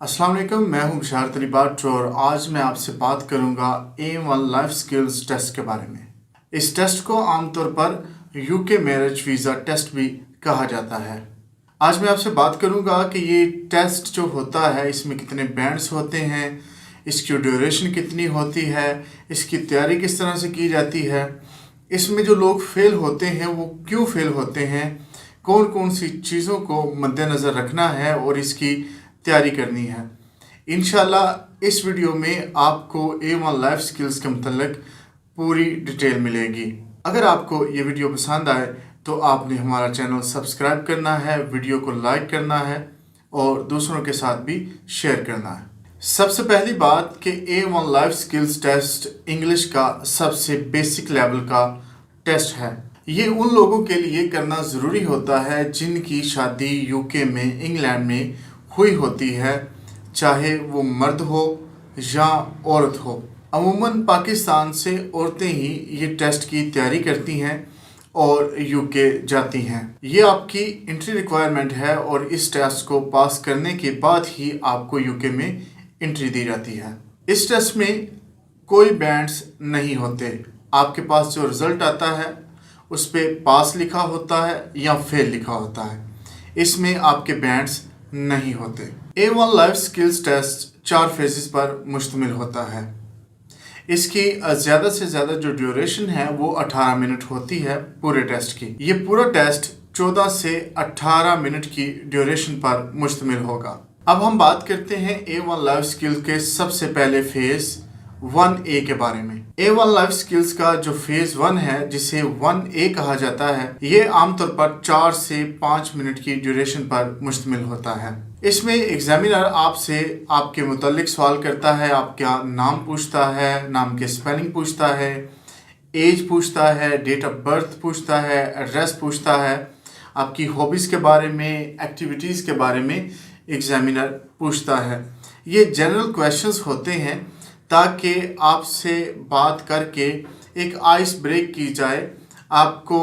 अस्सलाम वालेकुम, मैं हूं बिशारत अली भट्ट और आज मैं आपसे बात करूंगा A1 लाइफ स्किल्स टेस्ट के बारे में। इस टेस्ट को आमतौर पर यूके मैरिज वीज़ा टेस्ट भी कहा जाता है। आज मैं आपसे बात करूंगा कि ये टेस्ट जो होता है इसमें कितने बैंड्स होते हैं, इसकी ड्यूरेशन कितनी होती है, इसकी तैयारी किस तरह से की जाती है, इसमें जो लोग फेल होते हैं वो क्यों फेल होते हैं, कौन कौन सी चीज़ों को मद्देनज़र रखना है और इसकी तैयारी करनी है। इंशाल्लाह इस वीडियो में आपको A1 लाइफ स्किल्स के मतलब पूरी डिटेल मिलेगी। अगर आपको ये वीडियो पसंद आए तो आपने हमारा चैनल सब्सक्राइब करना है, वीडियो को लाइक करना है और दूसरों के साथ भी शेयर करना है। सबसे पहली बात कि A1 life skills test English का सबसे बेसिक लेवल का टेस्ट है। ये उन लोगों के लिए करना ज़रूरी होता है जिनकी शादी यूके में, इंग्लैंड में हुई होती है, चाहे वो मर्द हो या औरत हो। अमूमन पाकिस्तान से औरतें ही ये टेस्ट की तैयारी करती हैं और यूके जाती हैं। ये आपकी एंट्री रिक्वायरमेंट है और इस टेस्ट को पास करने के बाद ही आपको यूके में एंट्री दी जाती है। इस टेस्ट में कोई बैंड्स नहीं होते। आपके पास जो रिज़ल्ट आता है उस पर पास लिखा होता है या फेल लिखा होता है। इसमें आपके बैंड्स नहीं होते। A1 life skills test 4 phases पर मुश्तमिल होता है। इसकी ज़्यादा से ज़्यादा जो ड्यूरेशन है वो 18 मिनट होती है पूरे टेस्ट की। ये पूरा टेस्ट 14 से 18 मिनट की ड्यूरेशन पर मुश्तमिल होगा। अब हम बात करते हैं A1 लाइफ स्किल्स के सबसे पहले फेज़ 1A के बारे में। A1 लाइफ स्किल्स का जो फेज 1 है, जिसे 1A कहा जाता है, ये आमतौर पर 4 से 5 मिनट की ड्यूरेशन पर मुश्तमिल होता है। इसमें एग्जामिनर आपसे आपके मुतालिक सवाल करता है, आपका नाम पूछता है, नाम के स्पेलिंग पूछता है, एज पूछता है, डेट ऑफ बर्थ पूछता है, एड्रेस पूछता है, आपकी हॉबीज़ के बारे में, एक्टिविटीज़ के बारे में एग्जामिनर पूछता है। ये जनरल क्वेश्चंस होते हैं ताकि आपसे बात करके एक आइस ब्रेक की जाए, आपको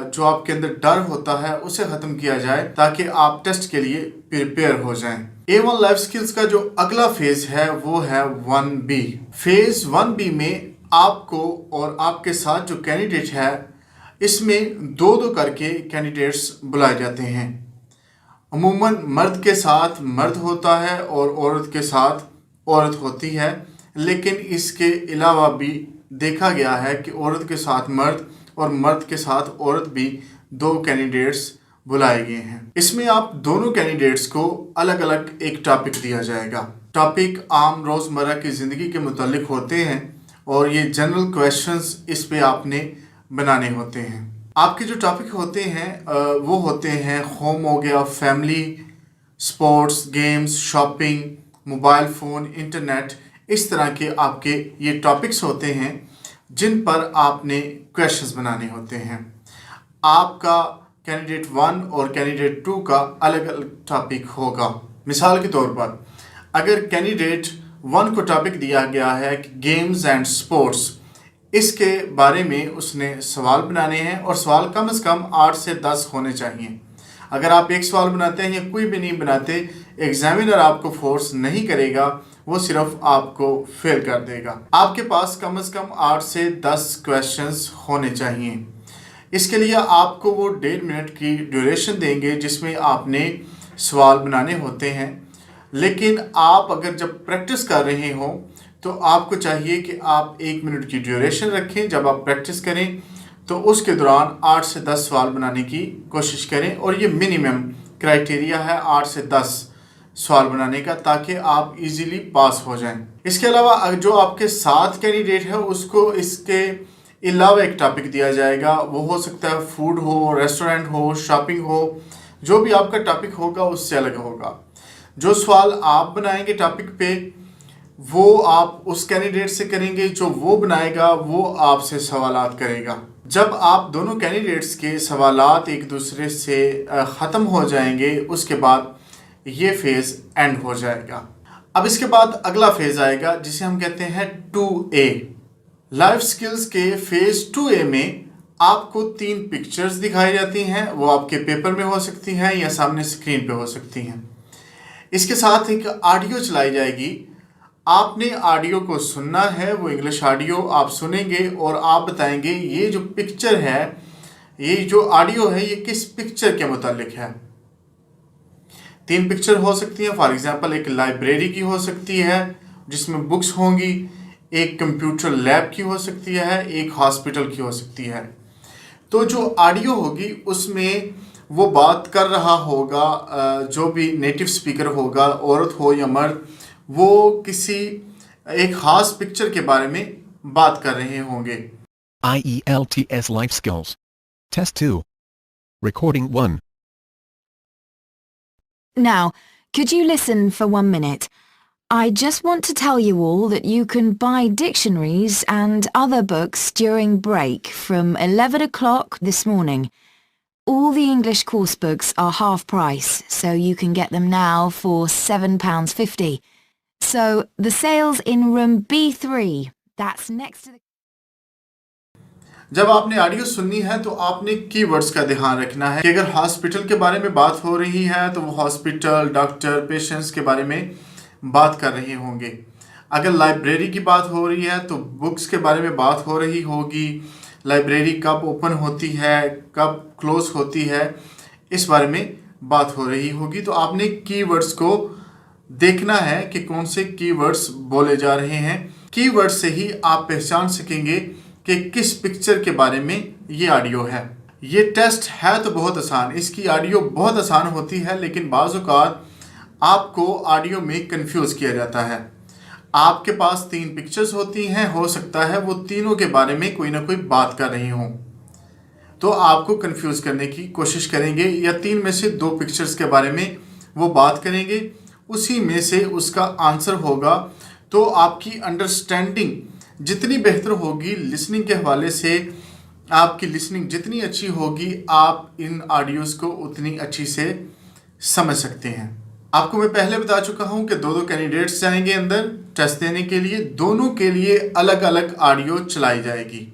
जो आपके अंदर डर होता है उसे ख़त्म किया जाए ताकि आप टेस्ट के लिए प्रिपेयर हो जाएं। A1 लाइफ स्किल्स का जो अगला फेज़ है वो है 1B। फेज़ 1B में आपको और आपके साथ जो कैंडिडेट है इसमें दो दो करके कैंडिडेट्स बुलाए जाते हैं। अमूमन मर्द के साथ मर्द होता है और औरत के साथ औरत होती है, लेकिन इसके अलावा भी देखा गया है कि औरत के साथ मर्द और मर्द के साथ औरत भी 2 कैंडिडेट्स बुलाए गए हैं। इसमें आप दोनों कैंडिडेट्स को अलग अलग एक टॉपिक दिया जाएगा। टॉपिक आम रोज़मर्रा की ज़िंदगी के मुतालिक होते हैं और ये जनरल क्वेश्चंस इस पे आपने बनाने होते हैं। आपके जो टॉपिक होते हैं वो होते हैं होम हो गया, family, sports, games, shopping, mobile phone, internet, इस तरह के आपके ये टॉपिक्स होते हैं जिन पर आपने क्वेश्चंस बनाने होते हैं। आपका कैंडिडेट 1 और कैंडिडेट 2 का अलग अलग टॉपिक होगा। मिसाल के तौर पर अगर कैंडिडेट 1 को टॉपिक दिया गया है कि गेम्स एंड स्पोर्ट्स, इसके बारे में उसने सवाल बनाने हैं और सवाल कम से कम 8 से 10 होने चाहिए। अगर आप एक सवाल बनाते हैं या कोई भी नहीं बनाते, एग्जामिनर आपको फोर्स नहीं करेगा, वो सिर्फ आपको फेल कर देगा। आपके पास कम से कम 8 से 10 क्वेश्चंस होने चाहिए। इसके लिए आपको वो 1.5 मिनट की ड्यूरेशन देंगे जिसमें आपने सवाल बनाने होते हैं। लेकिन आप अगर जब प्रैक्टिस कर रहे हो तो आपको चाहिए कि आप 1 मिनट की ड्यूरेशन रखें। जब आप प्रैक्टिस करें तो उसके दौरान 8 से 10 सवाल बनाने की कोशिश करें और ये मिनिमम क्राइटेरिया है 8 से 10 सवाल बनाने का, ताकि आप इजीली पास हो जाएं। इसके अलावा जो आपके साथ कैंडिडेट है उसको इसके अलावा एक टॉपिक दिया जाएगा। वो हो सकता है फूड हो, रेस्टोरेंट हो, शॉपिंग हो, जो भी आपका टॉपिक होगा उससे अलग होगा। जो सवाल आप बनाएंगे टॉपिक पे वो आप उस कैंडिडेट से करेंगे, जो वो बनाएगा वो आपसे सवालात करेगा। जब आप दोनों कैंडिडेट्स के सवालात एक दूसरे से ख़त्म हो जाएंगे उसके बाद ये फेज़ एंड हो जाएगा। अब इसके बाद अगला फेज़ आएगा जिसे हम कहते हैं 2A। लाइफ स्किल्स के फेज़ 2A में आपको 3 पिक्चर्स दिखाई जाती हैं। वो आपके पेपर में हो सकती हैं या सामने स्क्रीन पे हो सकती हैं। इसके साथ एक ऑडियो चलाई जाएगी। आपने ऑडियो को सुनना है, वो इंग्लिश ऑडियो आप सुनेंगे और आप बताएंगे ये जो पिक्चर है, ये जो ऑडियो है, ये किस पिक्चर के मुतालिक है। 3 पिक्चर हो सकती हैं। फॉर एग्जांपल एक लाइब्रेरी की हो सकती है जिसमें बुक्स होंगी, एक कंप्यूटर लैब की हो सकती है, एक हॉस्पिटल की हो सकती है। तो जो ऑडियो होगी उसमें वो बात कर रहा होगा, जो भी नेटिव स्पीकर होगा, औरत हो या मर्द, वो किसी एक खास पिक्चर के बारे में बात कर रहे होंगे। IELTS Life Skills. Test 2. Recording 1. Now, could you listen for 1 minute? I just want to tell you all that you can buy dictionaries and other books during break from 11 o'clock this morning. All the English course books are half price, so you can get them now for £7.50. So, the sale's in room B3. That's next to the... जब आपने audio सुननी है तो आपने keywords का ध्यान रखना है कि अगर हॉस्पिटल के बारे में बात हो रही है तो वो हॉस्पिटल, डॉक्टर, पेशेंट्स के बारे में बात कर रहे होंगे। अगर लाइब्रेरी की बात हो रही है तो बुक्स के बारे में बात हो रही होगी। लाइब्रेरी कब ओपन होती है, कब क्लोज होती है, इस बारे में बात हो रही होगी। तो आपने कीवर्ड्स को देखना है कि कौन से कीवर्ड्स बोले जा रहे हैं। कीवर्ड्स से ही आप पहचान सकेंगे कि किस पिक्चर के बारे में ये ऑडियो है। ये टेस्ट है तो बहुत आसान, इसकी ऑडियो बहुत आसान होती है, लेकिन बाज़ औक़ात आपको ऑडियो में कंफ्यूज किया जाता है। आपके पास 3 पिक्चर्स होती हैं, हो सकता है वो तीनों के बारे में कोई ना कोई बात कर रही हों, तो आपको कंफ्यूज करने की कोशिश करेंगे, या 3 में से 2 पिक्चर्स के बारे में वो बात करेंगे, उसी में से उसका आंसर होगा। तो आपकी अंडरस्टैंडिंग जितनी बेहतर होगी लिसनिंग के हवाले से, आपकी लिसनिंग जितनी अच्छी होगी, आप इन ऑडियोज़ को उतनी अच्छी से समझ सकते हैं। आपको मैं पहले बता चुका हूं कि 2 कैंडिडेट्स जाएंगे अंदर टेस्ट देने के लिए। दोनों के लिए अलग अलग ऑडियो चलाई जाएगी।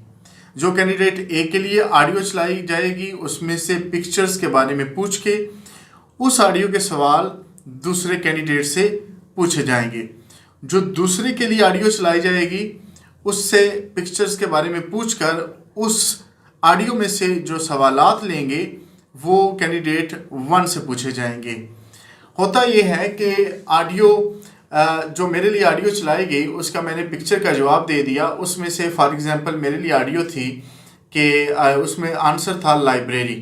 जो कैंडिडेट ए के लिए ऑडियो चलाई जाएगी उसमें से पिक्चर्स के बारे में पूछ के उस ऑडियो के सवाल दूसरे कैंडिडेट से पूछे जाएंगे। जो दूसरे के लिए ऑडियो चलाई जाएगी उससे पिक्चर्स के बारे में पूछकर उस ऑडियो में से जो सवालात लेंगे वो कैंडिडेट 1 से पूछे जाएंगे। होता यह है कि ऑडियो जो मेरे लिए ऑडियो चलाई गई उसका मैंने पिक्चर का जवाब दे दिया। उसमें से फॉर एग्जांपल मेरे लिए ऑडियो थी कि उसमें आंसर था लाइब्रेरी,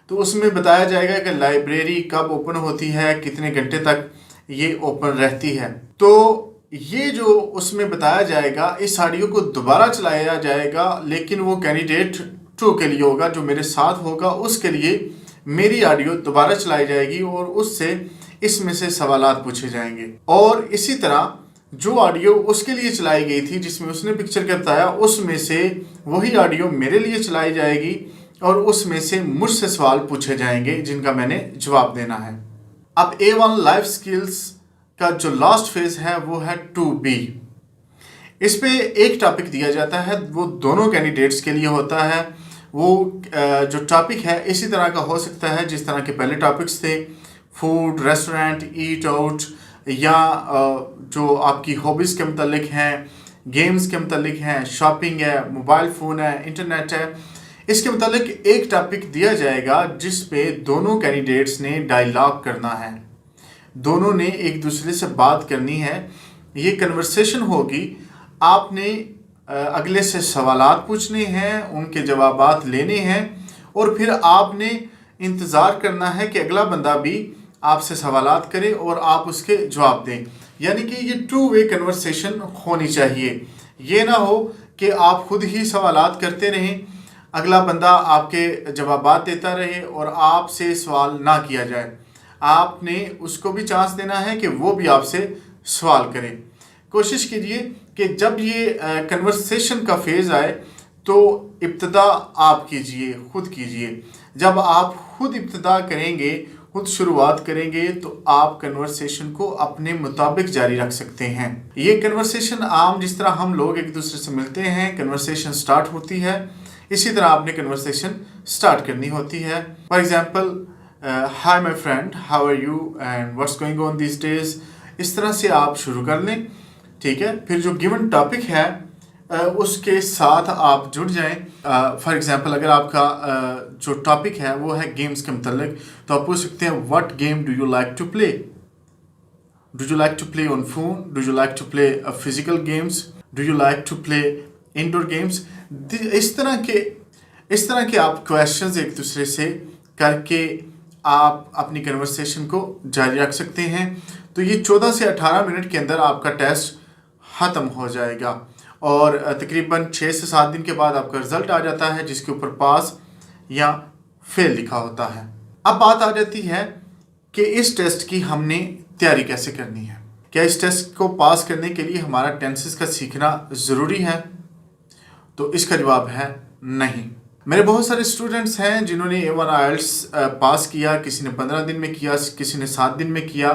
तो उसमें बताया जाएगा कि लाइब्रेरी कब ओपन होती है, कितने घंटे तक ये ओपन रहती है। तो ये जो उसमें बताया जाएगा, इस ऑडियो को दोबारा चलाया जाएगा, लेकिन वो कैंडिडेट 2 के लिए होगा, जो मेरे साथ होगा उसके लिए मेरी ऑडियो दोबारा चलाई जाएगी और उससे इसमें से सवालात पूछे जाएंगे। और इसी तरह जो ऑडियो उसके लिए चलाई गई थी जिसमें उसने पिक्चर का बताया, उसमें से वही ऑडियो मेरे लिए चलाई जाएगी और उसमें से मुझसे सवाल पूछे जाएंगे जिनका मैंने जवाब देना है। अब A1 लाइफ स्किल्स का जो लास्ट फेज है वो है 2B। इस पे एक टॉपिक दिया जाता है, वो दोनों कैंडिडेट्स के लिए होता है। वो जो टॉपिक है इसी तरह का हो सकता है जिस तरह के पहले टॉपिक्स थे, फूड, रेस्टोरेंट, ईट आउट, या जो आपकी हॉबीज़ के मुतालिक हैं, गेम्स के मुतालिक हैं, शॉपिंग है, मोबाइल फ़ोन है, इंटरनेट है। इसके मुतालिक एक टॉपिक दिया जाएगा जिस पे दोनों कैंडिडेट्स ने डायलॉग करना है, दोनों ने एक दूसरे से बात करनी है। ये कन्वर्सेशन होगी। आपने अगले से सवालात पूछने हैं, उनके जवाबात लेने हैं और फिर आपने इंतज़ार करना है कि अगला बंदा भी आपसे सवालात करे और आप उसके जवाब दें। यानी कि ये 2 वे कन्वर्सेशन होनी चाहिए। ये ना हो कि आप खुद ही सवालात करते रहें, अगला बंदा आपके जवाबात देता रहे और आपसे सवाल ना किया जाए। आपने उसको भी चांस देना है कि वो भी आपसे सवाल करे। कोशिश कीजिए कि जब ये कन्वर्सेशन का फेज़ आए तो इब्तिदा आप कीजिए, खुद कीजिए। जब आप खुद इब्तिदा करेंगे, खुद शुरुआत करेंगे, तो आप कन्वर्सेशन को अपने मुताबिक जारी रख सकते हैं। ये कन्वर्सेशन आम जिस तरह हम लोग एक दूसरे से मिलते हैं, कन्वर्सेशन स्टार्ट होती है, इसी तरह आपने कन्वर्सेशन स्टार्ट करनी होती है। For example hi my friend, how are you and what's going on this days, इस तरह से आप शुरू कर लें। ठीक है, फिर जो गिवन टॉपिक है उसके साथ आप जुड़ जाएं। फॉर एग्जांपल अगर आपका जो टॉपिक है वो है गेम्स के मतलब, तो आप पूछ सकते हैं what game do you like to play. Do you like to play on phone, do you like to play physical games, do you like to play indoor games. इस तरह के आप क्वेश्चंस एक दूसरे से करके आप अपनी कन्वर्सेशन को जारी रख सकते हैं। तो ये 14 से 18 मिनट के अंदर आपका टेस्ट ख़त्म हो जाएगा और तकरीबन 6 से 7 दिन के बाद आपका रिजल्ट आ जाता है जिसके ऊपर पास या फेल लिखा होता है। अब बात आ जाती है कि इस टेस्ट की हमने तैयारी कैसे करनी है। क्या इस टेस्ट को पास करने के लिए हमारा टेंसेस का सीखना ज़रूरी है? तो इसका जवाब है नहीं। मेरे बहुत सारे स्टूडेंट्स हैं जिन्होंने A1 IELTS पास किया, किसी ने 15 दिन में किया, किसी ने 7 दिन में किया,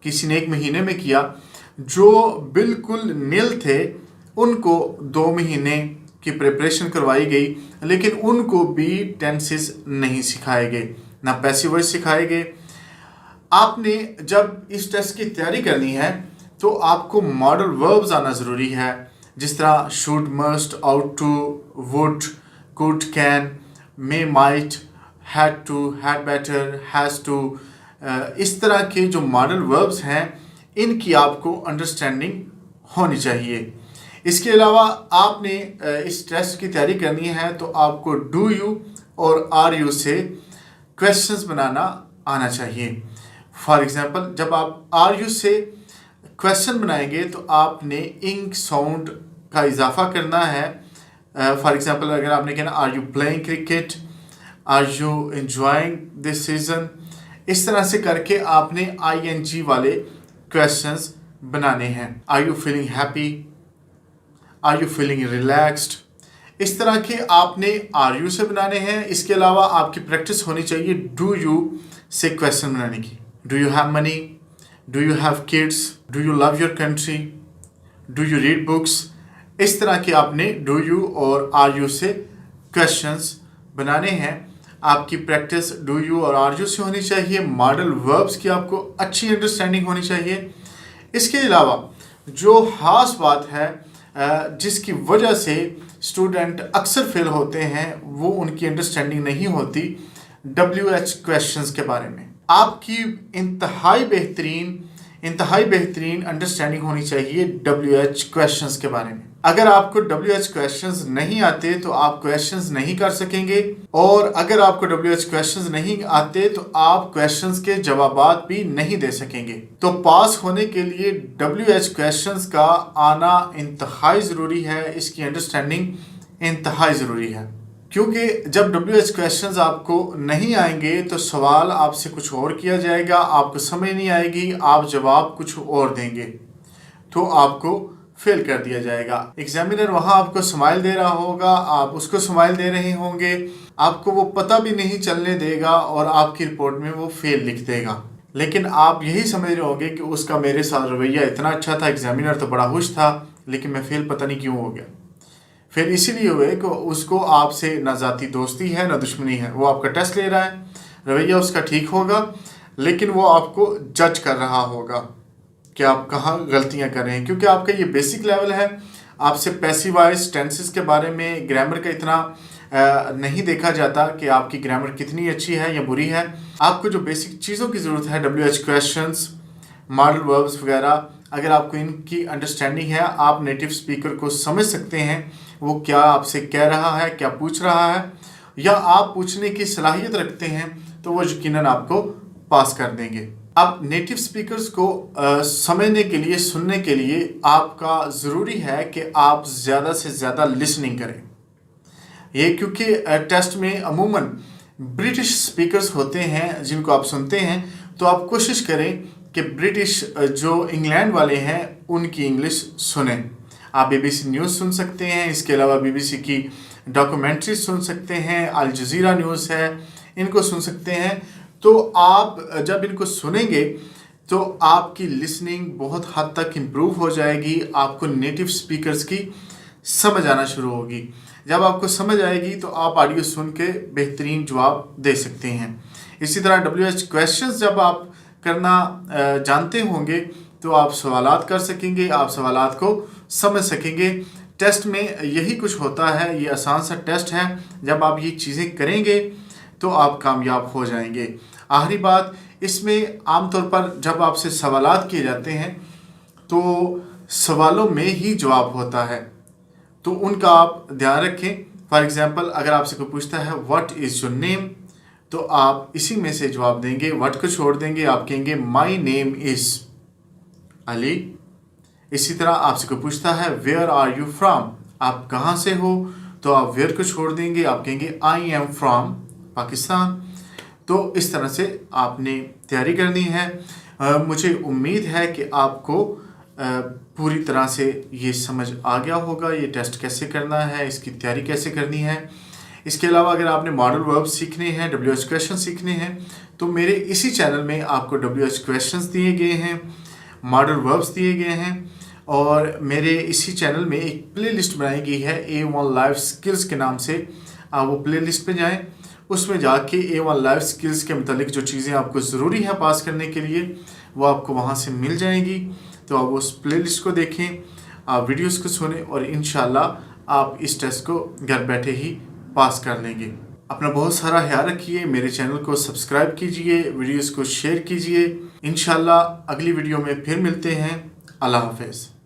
किसी ने 1 महीने में किया। जो बिल्कुल नील थे उनको 2 महीने की प्रिपरेशन करवाई गई, लेकिन उनको भी टेंसेस नहीं सिखाए गए, ना पैसिव वॉइस सिखाए गए। आपने जब इस टेस्ट की तैयारी करनी है तो आपको मॉडल वर्ब्स आना ज़रूरी है, जिस तरह should, must, ought to, would, could, can, may, might, had to, had better, has to. इस तरह के जो मॉडल वर्ब्स हैं इनकी आपको अंडरस्टैंडिंग होनी चाहिए। इसके अलावा आपने इस टेस्ट की तैयारी करनी है तो आपको डू यू और आर यू से क्वेश्चंस बनाना आना चाहिए। फॉर एग्जांपल जब आप आर यू से क्वेश्चन बनाएंगे तो आपने इंग साउंड का इजाफा करना है। फॉर एग्जांपल अगर आपने कहना are you playing cricket, are you enjoying this season, इस तरह से करके आपने ING वाले क्वेश्चंस बनाने हैं। Are you feeling happy, are you feeling relaxed, इस तरह के आपने आर यू से बनाने हैं। इसके अलावा आपकी प्रैक्टिस होनी चाहिए डू यू से क्वेश्चन बनाने की। Do you have money, do you have kids, do you love your country, do you read books. इस तरह के आपने डू यू और आर यू से क्वेश्चंस बनाने हैं। आपकी प्रैक्टिस डू यू और आर यू से होनी चाहिए। मॉडल वर्ब्स की आपको अच्छी अंडरस्टैंडिंग होनी चाहिए। इसके अलावा जो खास बात है जिसकी वजह से स्टूडेंट अक्सर फेल होते हैं वो उनकी अंडरस्टैंडिंग नहीं होती WH क्वेश्चंस के बारे में। आपकी इंतहाई बेहतरीन अंडरस्टैंडिंग होनी चाहिए WH क्वेश्चंस के बारे में। अगर आपको WH क्वेश्चंस नहीं आते तो आप क्वेश्चंस नहीं कर सकेंगे, और अगर आपको WH क्वेश्चंस नहीं आते तो आप क्वेश्चंस के जवाबात भी नहीं दे सकेंगे। तो पास होने के लिए WH क्वेश्चंस का आना इंतहाई ज़रूरी है, इसकी अंडरस्टैंडिंग इंतहाई ज़रूरी है। क्योंकि जब WH क्वेश्चंस आपको नहीं आएंगे तो सवाल आपसे कुछ और किया जाएगा, आपको समझ नहीं आएगी, आप जवाब कुछ और देंगे तो आपको फेल कर दिया जाएगा। एग्जामिनर वहाँ आपको स्माइल दे रहा होगा, आप उसको स्माइल दे रहे होंगे, आपको वो पता भी नहीं चलने देगा और आपकी रिपोर्ट में वो फेल लिख देगा। लेकिन आप यही समझ रहे होंगे कि उसका मेरे साथ रवैया इतना अच्छा था, एग्जामिनर तो बड़ा खुश था, लेकिन मैं फेल पता नहीं क्यों हो गया। फिर इसीलिए हुए कि उसको आपसे ना ज़ाती दोस्ती है ना दुश्मनी है, वो आपका टेस्ट ले रहा है, रवैया उसका ठीक होगा, लेकिन वो आपको जज कर रहा होगा कि आप कहाँ गलतियाँ कर रहे हैं। क्योंकि आपका ये बेसिक लेवल है, आपसे पैसिव वॉइस, टेंसेस के बारे में, ग्रामर का इतना नहीं देखा जाता कि आपकी ग्रामर कितनी अच्छी है या बुरी है। आपको जो बेसिक चीज़ों की ज़रूरत है WH क्वेश्चंस, मॉडल वर्ब्स वगैरह, अगर आपको इनकी अंडरस्टैंडिंग है, आप नेटिव स्पीकर को समझ सकते हैं वो क्या आपसे कह रहा है, क्या पूछ रहा है, या आप पूछने की सलाहियत रखते हैं, तो वो यकीनन आपको पास कर देंगे। अब नेटिव स्पीकर्स को समझने के लिए, सुनने के लिए आपका ज़रूरी है कि आप ज़्यादा से ज़्यादा लिसनिंग करें। ये क्योंकि टेस्ट में अमूमन ब्रिटिश स्पीकर्स होते हैं जिनको आप सुनते हैं, तो आप कोशिश करें कि ब्रिटिश जो इंग्लैंड वाले हैं उनकी इंग्लिश सुनें। आप BBC न्यूज़ सुन सकते हैं, इसके अलावा BBC की डॉक्यूमेंट्री सुन सकते हैं, अल जज़ीरा न्यूज़ है, इनको सुन सकते हैं। तो आप जब इनको सुनेंगे तो आपकी लिसनिंग बहुत हद तक इम्प्रूव हो जाएगी, आपको नेटिव स्पीकर्स की समझ आना शुरू होगी। जब आपको समझ आएगी तो आप ऑडियो सुन के बेहतरीन जवाब दे सकते हैं। इसी तरह WH क्वेश्चंस जब आप करना जानते होंगे तो आप सवालात कर सकेंगे, आप सवालात को समझ सकेंगे। टेस्ट में यही कुछ होता है, ये आसान सा टेस्ट है। जब आप ये चीज़ें करेंगे तो आप कामयाब हो जाएंगे। आखिरी बात, इसमें आमतौर पर जब आपसे सवालात किए जाते हैं तो सवालों में ही जवाब होता है, तो उनका आप ध्यान रखें। फॉर एग्जांपल, अगर आपसे कोई पूछता है व्हाट इज़ योर नेम, तो आप इसी में से जवाब देंगे, व्हाट को छोड़ देंगे, आप कहेंगे माय नेम इज़ अली। इसी तरह आपसे कोई पूछता है वेयर आर यू फ्रॉम, आप कहाँ से हो, तो आप वेयर को छोड़ देंगे, आप कहेंगे आई एम फ्रॉम पाकिस्तान। तो इस तरह से आपने तैयारी करनी है। मुझे उम्मीद है कि आपको पूरी तरह से ये समझ आ गया होगा, ये टेस्ट कैसे करना है, इसकी तैयारी कैसे करनी है। इसके अलावा अगर आपने मॉडल वर्ब्स सीखने हैं, WH क्वेश्चन सीखने हैं, तो मेरे इसी चैनल में आपको WH क्वेश्चंस दिए गए हैं, मॉडल वर्ब्स दिए गए हैं, और मेरे इसी चैनल में एक प्लेलिस्ट बनाई गई है A1 लाइफ स्किल्स के नाम से। आप वो प्लेलिस्ट पे जाएं, उसमें जाके A1 लाइफ स्किल्स के मतलब जो चीज़ें आपको ज़रूरी है पास करने के लिए, वो आपको वहाँ से मिल जाएंगी। तो आप उस प्लेलिस्ट को देखें, आप वीडियोस को सुनें, और इंशाल्लाह आप इस टेस्ट को घर बैठे ही पास कर लेंगे। अपना बहुत सारा ख्याल रखिए, मेरे चैनल को सब्सक्राइब कीजिए, वीडियोस को शेयर कीजिए। इंशाल्लाह अगली वीडियो में फिर मिलते हैं। अल्लाह हाफ़िज़।